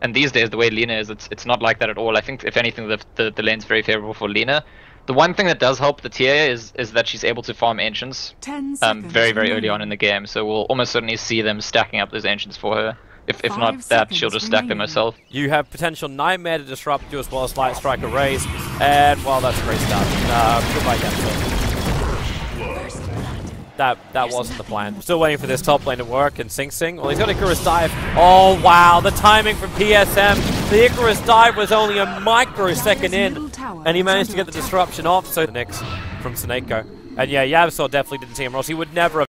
And these days, the way Lina is, it's not like that at all. I think, if anything, the lane's very favorable for Lina. The one thing that does help the tier is that she's able to farm Ancients very, very early on in the game. So we'll almost certainly see them stacking up those Ancients for her. If not that, she'll just stack them herself. You have potential Nightmare to disrupt you as well as Light Striker Raise. And, well, that's a great start. Goodbye, Capsule. That wasn't the plan. Still waiting for this top lane to work, and Sing Sing, well, he's got Icarus Dive. Oh wow, the timing from PSM. The Icarus Dive was only a microsecond in, and he managed to get the disruption off. So the next from Seneko. And yeah, Yabsor definitely didn't see him, or else he would never have.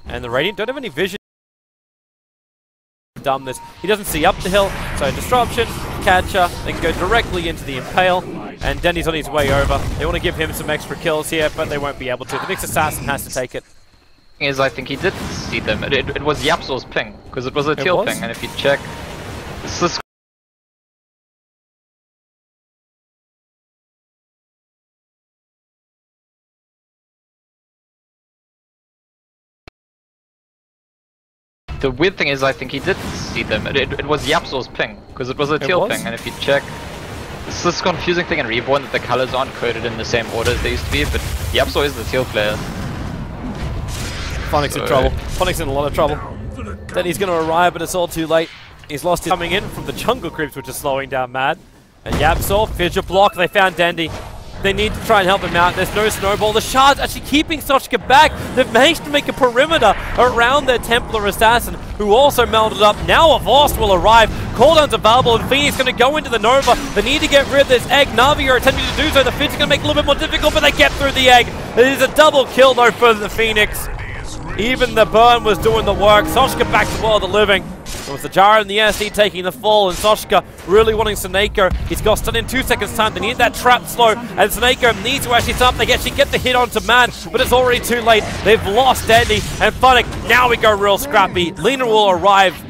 And the Radiant don't have any vision. Done this. He doesn't see up the hill, so disruption, catcher, they can go directly into the Impale, and Denny's on his way over. They want to give him some extra kills here, but they won't be able to. The next assassin has to take it. I think he did see them. It was Yapsor's ping, because it was a teal ping, and if you check, this is the weird thing is, I think he did see them. It was Yapsor's ping, because it was a teal ping, and if you check, it's this confusing thing in Reborn that the colors aren't coded in the same order as they used to be, but Yapsor is the teal player. Phonic's in trouble. Phonic's in a lot of trouble. Then he's going to arrive, but it's all too late. He's lost his coming in from the jungle creeps, which is slowing down Mad. And Yapsor, fidget block, they found Dandy. They need to try and help him out. There's no snowball. The Shard's actually keeping Sochka back. They've managed to make a perimeter around their Templar Assassin, who also melted up. Now a Vorst will arrive. Cooldowns available, and Phoenix going to go into the Nova. They need to get rid of this egg. Na'Vi are attempting to do so. The Fidge is going to make it a little bit more difficult, but they get through the egg. It is a double kill, though, for the Phoenix. Even the burn was doing the work. Sochka back to World of Living. It was the Jara and the SD taking the fall, and Sochka really wanting Seneko. He's got stun in 2 seconds time. They need that trap slow, and Seneko needs to actually stop. They actually get the hit onto Man, but it's already too late. They've lost Andy and Phonic. Now we go real scrappy. Lina will arrive.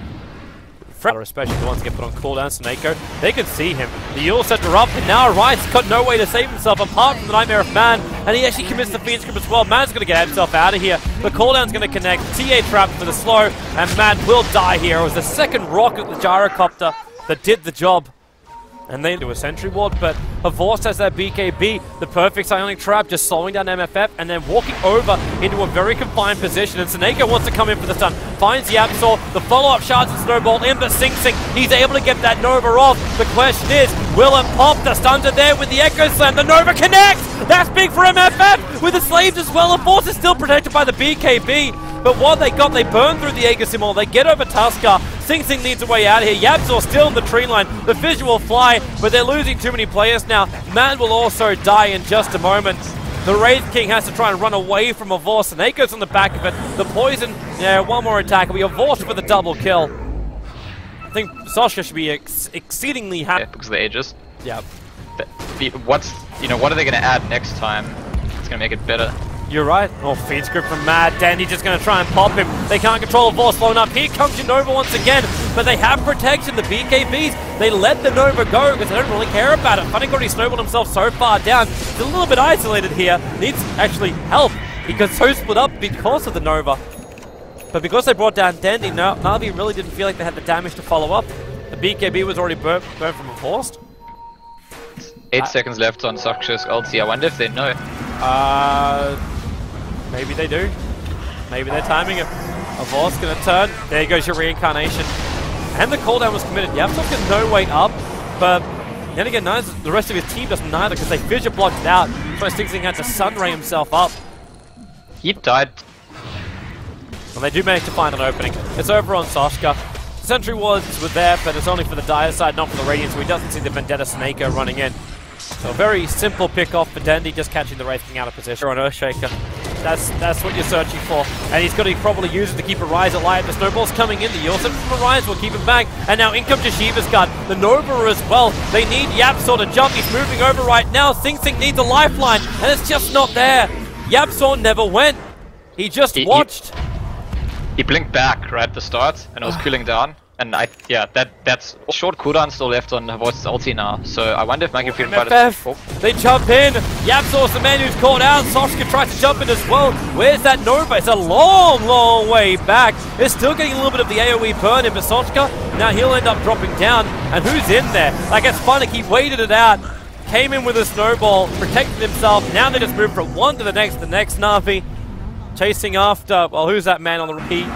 Especially the ones that get put on cooldown. Seneko, they can see him. The Yule set her up, and now Ryan's got no way to save himself apart from the Nightmare of Man, and he actually commits the Phoenix Grip as well. Man's going to get himself out of here. The cooldown's going to connect. TA trap for the slow, and Man will die here. It was the second rocket, the gyrocopter, that did the job. And they do a sentry ward, but Vorst has that BKB, the perfect Psionic Trap, just slowing down MFF and then walking over into a very confined position. And Seneko wants to come in for the stun, finds Yapsor, the follow-up shards and snowball in, but Sing Sing, he's able to get that Nova off. The question is, will it pop? The stuns are there with the Echo Slam, the Nova connects! That's big for MFF, with the Slaves as well. Vorst is still protected by the BKB. But what they got, they burn through the Aegisimol, they get over Tuskar. Sing Sing needs a way out of here. Yapsor still in the tree line. The Fizz will fly, but they're losing too many players now. Man will also die in just a moment. The Wraith King has to try and run away from a Vorst, and Aego's on the back of it. The poison, yeah, one more attack. We have Vorst for the double kill. I think Sochka should be exceedingly happy. Yeah, because of the Aegis. Yeah. What are they going to add next time? It's going to make it better. You're right. Oh, feed script from Mad. Dandy just going to try and pop him. They can't control the Vorst flowing up. Here comes your Nova once again. But they have protection. The BKBs, they let the Nova go because they don't really care about it. Phonic already snowballed himself so far down. He's a little bit isolated here. Needs actually help. He got so split up because of the Nova. But because they brought down Dandy, Na'Vi really didn't feel like they had the damage to follow up. The BKB was already burnt from a Vorst. 8 seconds left on Sochka's ulti. I wonder if they know. Maybe they do. Maybe they're timing it. A Vorst gonna turn. There goes your reincarnation. And the cooldown was committed. Yapsor's got no way up, but then again, the rest of his team doesn't either because they fidget blocked it out. So Sing Sing had to sunray himself up. He died. And they do manage to find an opening. It's over on Sochka. The sentry wards were there, but it's only for the Dire side, not for the Radiant, so he doesn't see the Vendetta Seneko running in. So a very simple pick-off for Dandy, just catching the Wraith King out of position. On Earthshaker. That's what you're searching for. And he's got to probably use it to keep Arise alive. The snowball's coming in. The Yulset from Arise will keep him back. And now in comes Shiva's Guard. The Nova as well. They need Yapsor to jump. He's moving over right now. Sing Sing needs a lifeline. And it's just not there. Yapsor never went. He just watched. He blinked back right at the start and it was cooling down. And that's short cooldown still left on Havoic's ulti now. So I wonder if Monkey Freedom MFF, they jump in. Yapsor's the man who's caught out. Soshka tries to jump in as well. Where's that Nova? It's a long way back. It's still getting a little bit of the AoE burn in, but Soshka, now he'll end up dropping down. And who's in there? Like, it's funny, he waited it out. Came in with a snowball, protected himself. Now they just move from one to the next Na'Vi. Chasing after, well, who's that man on the repeat?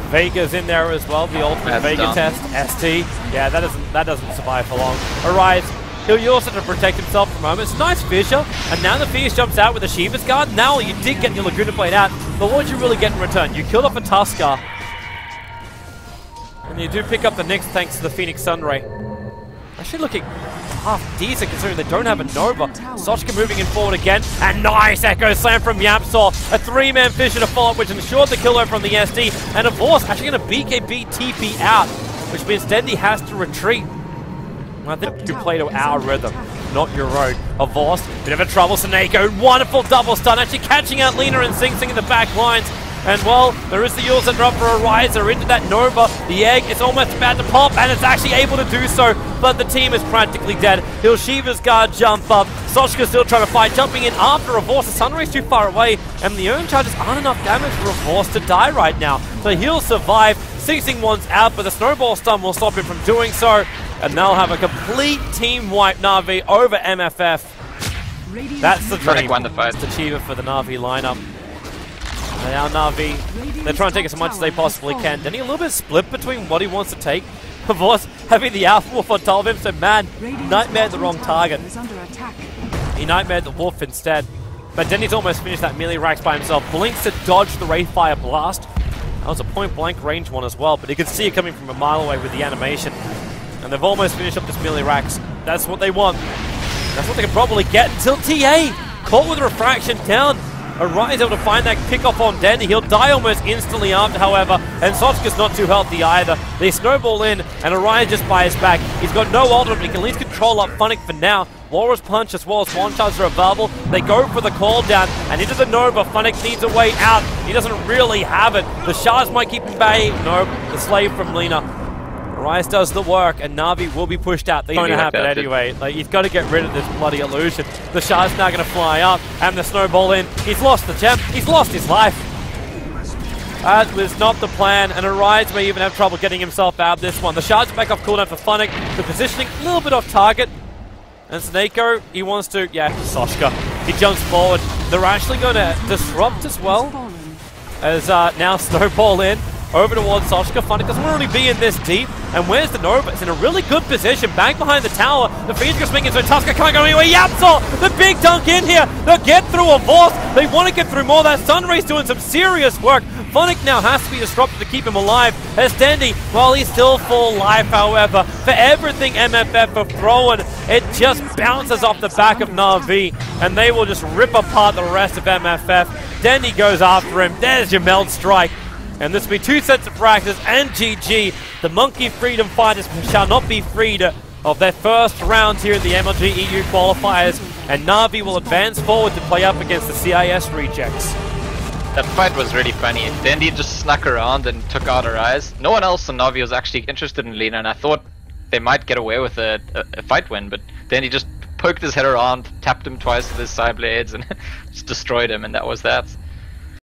Vega's in there as well, the ultimate Vega test. ST, yeah, that doesn't survive for long. Arise, he'll use it to protect himself for moments. Nice fissure, and now the Fierce jumps out with the Shiva's Guard. Now you did get your Laguna Blade out, but what did you really get in return? You killed off a Tusker, and you do pick up the Nyx thanks to the Phoenix Sunray. Actually looking half decent considering they don't have a Nova. Soshka moving in forward again, and nice Echo Slam from Yapsor. A 3-man fissure to follow up, which ensured the killer from the SD. And of course, actually going to BKB TP out, which means Dendi has to retreat. I think you play to our rhythm, not your own. Avos, bit of a trouble, Seneko, wonderful double stun, actually catching out Lina and Sing Sing in the back lines. And well, there is the Yules that drop for a riser into that Nova. The egg is almost about to pop, and it's actually able to do so, but the team is practically dead. He'll Shiva's Guard jump up. Soshka still trying to fight, jumping in after Avos. The Sunray's too far away, and the Urn Charges aren't enough damage for Avos to die right now. So he'll survive. Sing Sing one's out, but the Snowball Stun will stop him from doing so. And they'll have a complete team wipe Na'Vi over MFF. That's the dream. Won the fight. It's achiever for the Na'Vi lineup. Now Na'Vi, they're trying to take as much as they possibly can. Denny a little bit split between what he wants to take. Of course, having the Alpha Wolf on top of him, so man, nightmared the wrong target. He nightmared the Wolf instead. But Denny's almost finished that melee racks by himself. Blinks to dodge the Wraithfire Blast. That was a point-blank range one as well, but he could see it coming from a mile away with the animation. And they've almost finished up this melee racks. That's what they want. That's what they can probably get until TA. Caught with refraction down. Arise able to find that pick-off on Dendy. He'll die almost instantly after, however, and Sochka's not too healthy either. They snowball in, and Arise just by his back. He's got no ultimate, but he can at least control up Funnick for now. Walrus Punch as well as Swan Charges are available. They go for the call down, and into the Nova. Funnick needs a way out. He doesn't really have it. The shards might keep him bay. Nope, the slave from Lina. Arise does the work, and Na'Vi will be pushed out. They're going to happen anyway. Like, he's got to get rid of this bloody illusion. The shard's now going to fly up, and the snowball in. He's lost the gem. He's lost his life. That was not the plan, and Arise may even have trouble getting himself out of this one. The shard's back off cooldown for Funnick. The positioning a little bit off target. And Snako, he wants to, yeah, Soshka. He jumps forward. They're actually going to disrupt as well. As now snowball in. Over towards Soshka. Funnick doesn't really be in this deep. And where's the Nova? It's in a really good position. Back behind the tower. The Phoenix is swinging, so Tusker can't go anywhere. Yapsol! The big dunk in here. They'll get through a Vorse. They want to get through more. That Sunray's doing some serious work. Funnick now has to be disrupted to keep him alive. As Dendy, well, he's still full life, however. For everything MFF are throwing, it just bounces off the back of Na'Vi. And they will just rip apart the rest of MFF. Dendy goes after him. There's your Meld Strike. And this will be 2 sets of practice and GG. The Monkey Freedom Fighters shall not be freed of their first round here in the MLG EU qualifiers. And Na'Vi will advance forward to play up against the CIS rejects. That fight was really funny. Dendy just snuck around and took out her eyes. No one else on Na'Vi was actually interested in Lina, and I thought they might get away with a fight win, but Dendy just poked his head around, tapped him twice with his side blades, and just destroyed him, and that was that.